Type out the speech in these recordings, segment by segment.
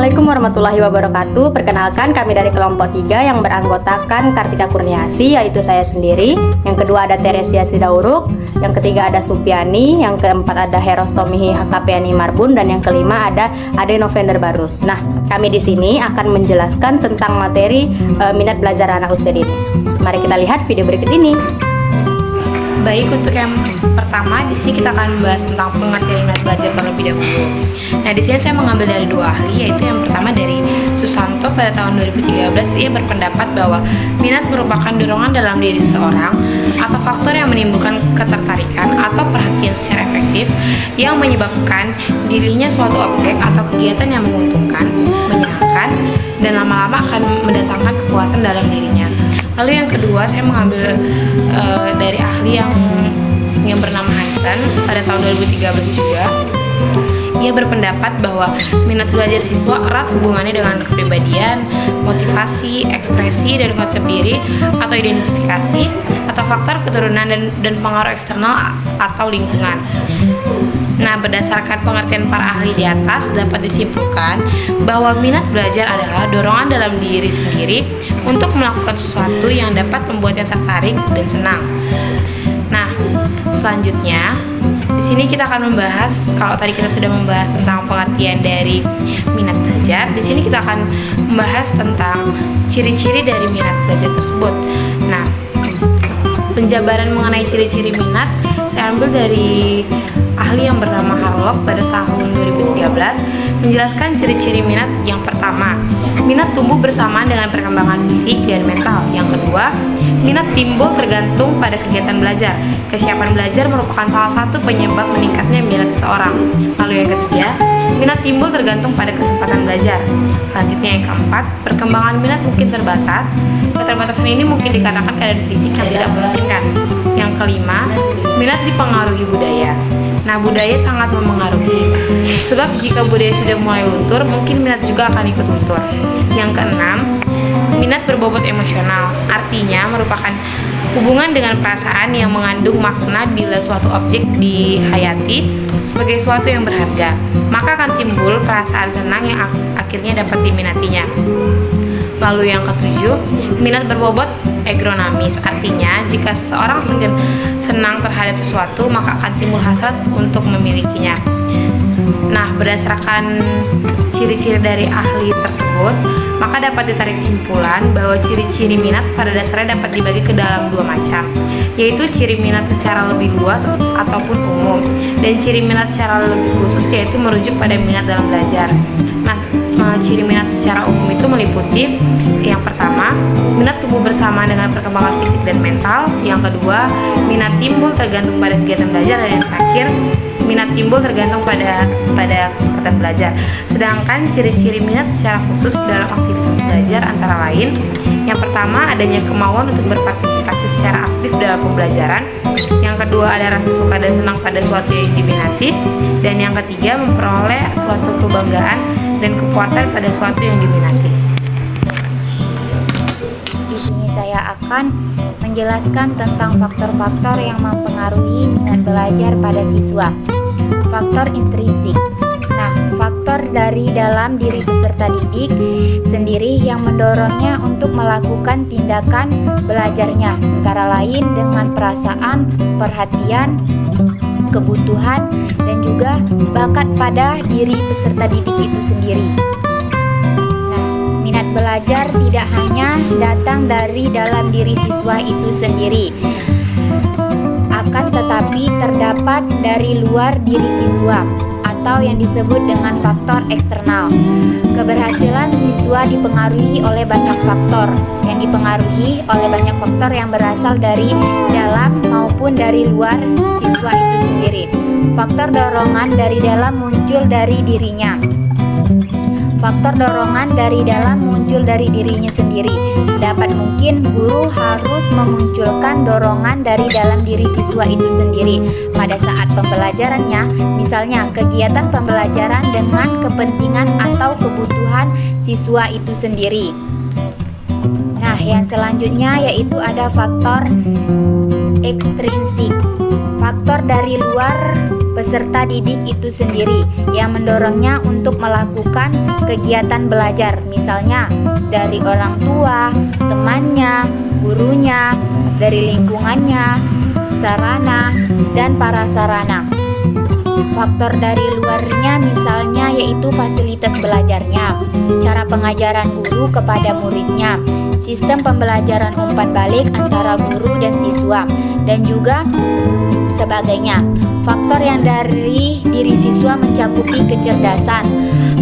Assalamualaikum warahmatullahi wabarakatuh. Perkenalkan, kami dari kelompok 3 yang beranggotakan Kartika Kurniasi, yaitu saya sendiri. Yang kedua ada Teresia Sidauruk, yang ketiga ada Supiani, yang keempat ada Herostomihi HKPNI Marbun, dan yang kelima ada Ade Novender Barus. Nah, kami di sini akan menjelaskan tentang materi minat belajar anak usia dini. Mari kita lihat video berikut ini. Baik, untuk yang pertama di sini kita akan membahas tentang pengertian minat belajar terlebih dahulu. Nah, di sini saya mengambil dari dua ahli, yaitu yang pertama dari Susanto pada tahun 2013. Ia berpendapat bahwa minat merupakan dorongan dalam diri seorang atau faktor yang menimbulkan ketertarikan atau perhatian secara efektif yang menyebabkan dirinya suatu objek atau kegiatan yang menguntungkan, menyenangkan, dan lama-lama akan mendatangkan kepuasan dalam dirinya. Lalu yang kedua, saya mengambil dari ahli yang bernama Hansen pada tahun 2013 juga. Ia berpendapat bahwa minat belajar siswa erat hubungannya dengan kepribadian, motivasi, ekspresi, dan konsep diri atau identifikasi, atau faktor keturunan dan pengaruh eksternal atau lingkungan. Nah, berdasarkan pengertian para ahli di atas, dapat disimpulkan bahwa minat belajar adalah dorongan dalam diri sendiri untuk melakukan sesuatu yang dapat membuatnya tertarik dan senang. Nah, selanjutnya di sini kita akan membahas, kalau tadi kita sudah membahas tentang pengertian dari minat belajar, di sini kita akan membahas tentang ciri-ciri dari minat belajar tersebut. Nah, penjabaran mengenai ciri-ciri minat saya ambil dari ahli yang bernama Harlock pada tahun 2013, menjelaskan ciri-ciri minat. Yang pertama, minat tumbuh bersamaan dengan perkembangan fisik dan mental. Yang kedua, minat timbul tergantung pada kegiatan belajar. Kesiapan belajar merupakan salah satu penyebab meningkatnya minat seseorang. Lalu yang ketiga, minat timbul tergantung pada kesempatan belajar. Selanjutnya yang keempat, perkembangan minat mungkin terbatas. Keterbatasan ini mungkin dikarenakan keadaan fisik yang tidak memungkinkan. Yang kelima, minat dipengaruhi budaya. Nah, budaya sangat mempengaruhi. Sebab jika budaya sudah mulai luntur, mungkin minat juga akan ikut luntur. Yang keenam, minat berbobot emosional. Artinya merupakan hubungan dengan perasaan yang mengandung makna. Bila suatu objek dihayati sebagai sesuatu yang berharga, maka akan timbul perasaan senang yang akhirnya dapat diminatinya. Lalu yang ketujuh, minat berbobot agronomis. Artinya jika seseorang senang terhadap sesuatu, maka akan timbul hasrat untuk memilikinya. Nah, berdasarkan ciri-ciri dari ahli tersebut, maka dapat ditarik kesimpulan bahwa ciri-ciri minat pada dasarnya dapat dibagi ke dalam dua macam, yaitu ciri minat secara lebih luas ataupun umum, dan ciri minat secara lebih khusus, yaitu merujuk pada minat dalam belajar. Nah, ciri minat secara umum itu meliputi yang pertama, minat tumbuh bersama dengan perkembangan fisik dan mental. Yang kedua, minat timbul tergantung pada kegiatan belajar. Dan yang terakhir, minat timbul tergantung pada kesempatan belajar. Sedangkan ciri-ciri minat secara khusus dalam aktivitas belajar antara lain, yang pertama, adanya kemauan untuk berpartisipasi secara aktif dalam pembelajaran. Yang kedua, ada rasa suka dan senang pada suatu yang diminati. Dan yang ketiga, memperoleh suatu kebanggaan dan kepuasan pada suatu yang diminati. Di sini saya akan menjelaskan tentang faktor-faktor yang mempengaruhi minat belajar pada siswa. Faktor intrinsik. Nah, faktor dari dalam diri peserta didik sendiri yang mendorongnya untuk melakukan tindakan belajarnya, antara lain dengan perasaan, perhatian, kebutuhan, dan juga bakat pada diri peserta didik itu sendiri. Nah, minat belajar tidak hanya datang dari dalam diri siswa itu sendiri, akan tetapi terdapat dari luar diri siswa atau yang disebut dengan faktor eksternal. Keberhasilan siswa dipengaruhi oleh banyak faktor, yang berasal dari dalam maupun dari luar siswa itu sendiri. Faktor dorongan dari dalam muncul dari dirinya. Faktor dorongan dari dalam muncul dari dirinya sendiri. Dapat mungkin guru harus memunculkan dorongan dari dalam diri siswa itu sendiri pada saat pembelajarannya, misalnya kegiatan pembelajaran dengan kepentingan atau kebutuhan siswa itu sendiri. Nah, yang selanjutnya yaitu ada faktor ekstrinsik. faktor dari luar peserta didik itu sendiri yang mendorongnya untuk melakukan kegiatan belajar, misalnya dari orang tua, temannya, gurunya, dari lingkungannya, sarana, dan prasarana. Faktor dari luarnya misalnya yaitu fasilitas belajarnya, cara pengajaran guru kepada muridnya, sistem pembelajaran umpan balik antara guru dan siswa, dan juga sebagainya. Faktor yang dari diri siswa mencakupi kecerdasan,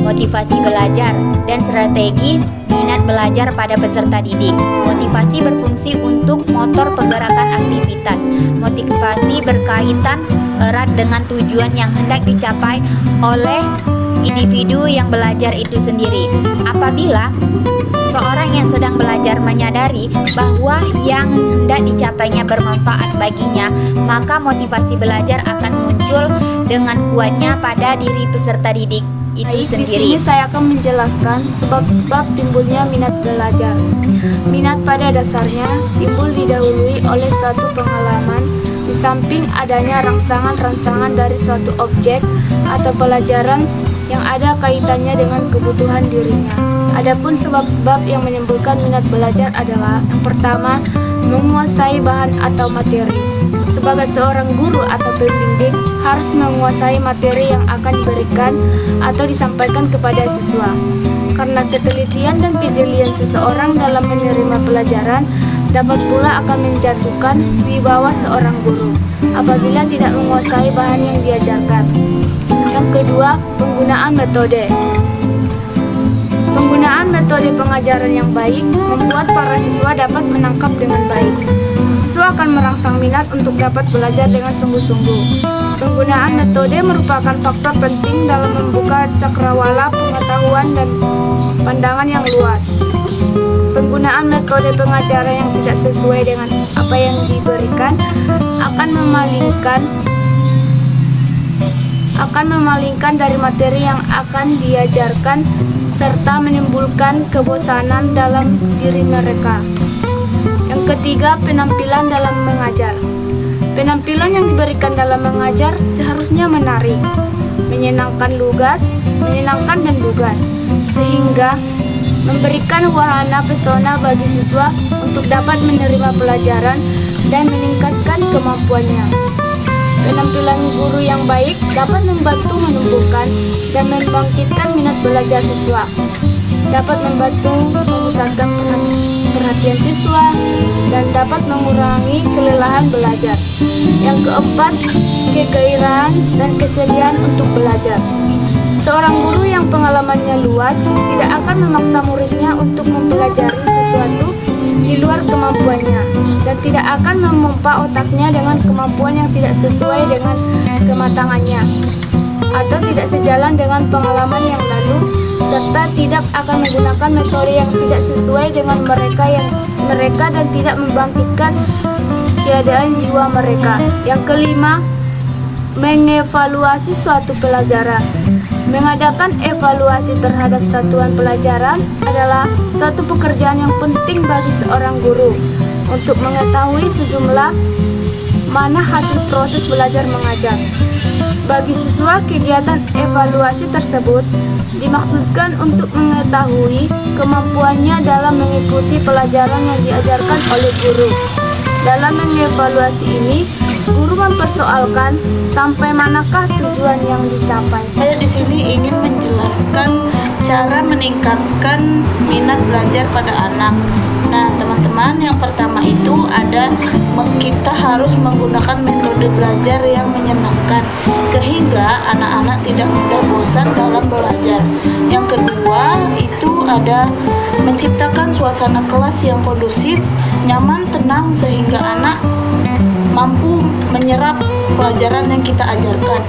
motivasi belajar, dan strategi minat belajar pada peserta didik. Motivasi berfungsi untuk motor pergerakan aktivitas. Motivasi berkaitan erat dengan tujuan yang hendak dicapai oleh individu yang belajar itu sendiri. Apabila seorang yang sedang belajar menyadari bahwa yang hendak dicapainya bermanfaat baginya, maka motivasi belajar akan muncul dengan kuatnya pada diri peserta didik itu Baik, di sendiri. sini saya akan menjelaskan sebab-sebab timbulnya minat belajar. Minat pada dasarnya timbul didahului oleh suatu pengalaman, di samping adanya rangsangan-rangsangan dari suatu objek atau pelajaran yang ada kaitannya dengan kebutuhan dirinya. Adapun sebab-sebab yang menimbulkan minat belajar adalah yang pertama, menguasai bahan atau materi. Sebagai seorang guru atau pembimbing harus menguasai materi yang akan diberikan atau disampaikan kepada siswa. Karena ketelitian dan kejelian seseorang dalam menerima pelajaran dapat pula akan menjatuhkan wibawa seorang guru apabila tidak menguasai bahan yang diajarkan. Yang kedua, penggunaan metode. Penggunaan metode pengajaran yang baik membuat para siswa dapat menangkap dengan baik. Siswa akan merangsang minat untuk dapat belajar dengan sungguh-sungguh. Penggunaan metode merupakan faktor penting dalam membuka cakrawala pengetahuan dan pandangan yang luas. Penggunaan metode pengajaran yang tidak sesuai dengan apa yang diberikan akan memalingkan dari materi yang akan diajarkan serta menimbulkan kebosanan dalam diri mereka. Yang ketiga, penampilan dalam mengajar. Penampilan yang diberikan dalam mengajar seharusnya menarik, menyenangkan dan lugas, sehingga memberikan wahana pesona bagi siswa untuk dapat menerima pelajaran dan meningkatkan kemampuannya. Penampilan guru yang baik dapat membantu menumbuhkan dan membangkitkan minat belajar siswa, dapat membantu memusatkan perhatian siswa, dan dapat mengurangi kelelahan belajar. Yang keempat, kegairahan dan kesediaan untuk belajar. Seorang guru yang pengalamannya luas tidak akan memaksa muridnya untuk mempelajari sesuatu di luar kemampuannya dan tidak akan memompa otaknya dengan kemampuan yang tidak sesuai dengan kematangannya atau tidak sejalan dengan pengalaman yang lalu, serta tidak akan menggunakan metode yang tidak sesuai dengan mereka dan tidak membangkitkan keadaan jiwa mereka. Yang kelima, mengevaluasi suatu pelajaran. Mengadakan evaluasi terhadap satuan pelajaran adalah suatu pekerjaan yang penting bagi seorang guru untuk mengetahui sejumlah mana hasil proses belajar mengajar. Bagi siswa, kegiatan evaluasi tersebut dimaksudkan untuk mengetahui kemampuannya dalam mengikuti pelajaran yang diajarkan oleh guru. Dalam mengevaluasi ini, guru mempersoalkan sampai manakah tujuan yang dicapai. Saya di sini ingin menjelaskan cara meningkatkan minat belajar pada anak. Nah, teman-teman, yang pertama itu ada kita harus menggunakan metode belajar yang menyenangkan sehingga anak-anak tidak mudah bosan dalam belajar. Yang kedua itu ada menciptakan suasana kelas yang kondusif, nyaman, tenang sehingga anak mampu menyerap pelajaran yang kita ajarkan.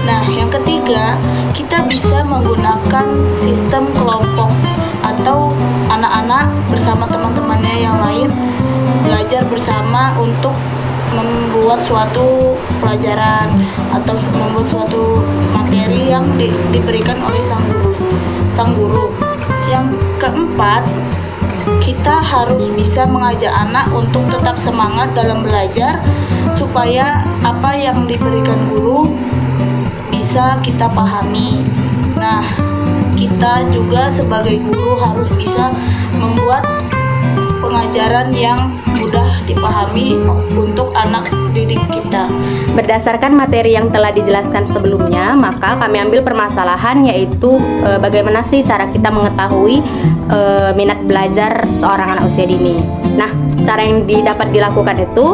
Nah, yang ketiga, kita bisa menggunakan sistem kelompok atau anak-anak bersama teman-temannya yang lain belajar bersama untuk membuat suatu pelajaran atau membuat suatu materi yang diberikan oleh sang guru. Yang keempat, kita harus bisa mengajak anak untuk tetap semangat dalam belajar supaya apa yang diberikan guru bisa kita pahami. Nah, kita juga sebagai guru harus bisa membuat pengajaran yang mudah dipahami untuk anak didik kita. Berdasarkan materi yang telah dijelaskan sebelumnya, maka kami ambil permasalahan yaitu bagaimana sih cara kita mengetahui minat belajar seorang anak usia dini. Nah, cara yang dapat dilakukan itu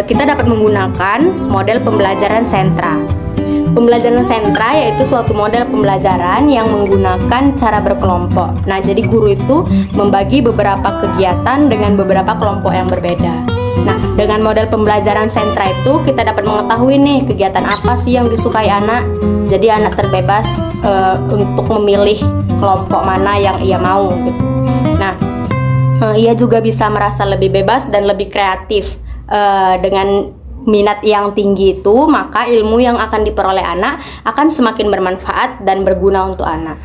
kita dapat menggunakan model pembelajaran sentra. Pembelajaran sentra yaitu suatu model pembelajaran yang menggunakan cara berkelompok. Nah, jadi guru itu membagi beberapa kegiatan dengan beberapa kelompok yang berbeda. Nah, dengan model pembelajaran sentra itu kita dapat mengetahui nih kegiatan apa sih yang disukai anak. Jadi anak terbebas untuk memilih kelompok mana yang ia mau gitu. Nah, ia juga bisa merasa lebih bebas dan lebih kreatif dengan minat yang tinggi itu, maka ilmu yang akan diperoleh anak akan semakin bermanfaat dan berguna untuk anak.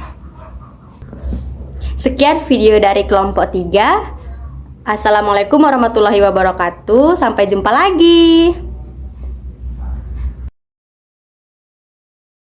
Sekian video dari kelompok 3. Assalamualaikum warahmatullahi wabarakatuh. Sampai jumpa lagi.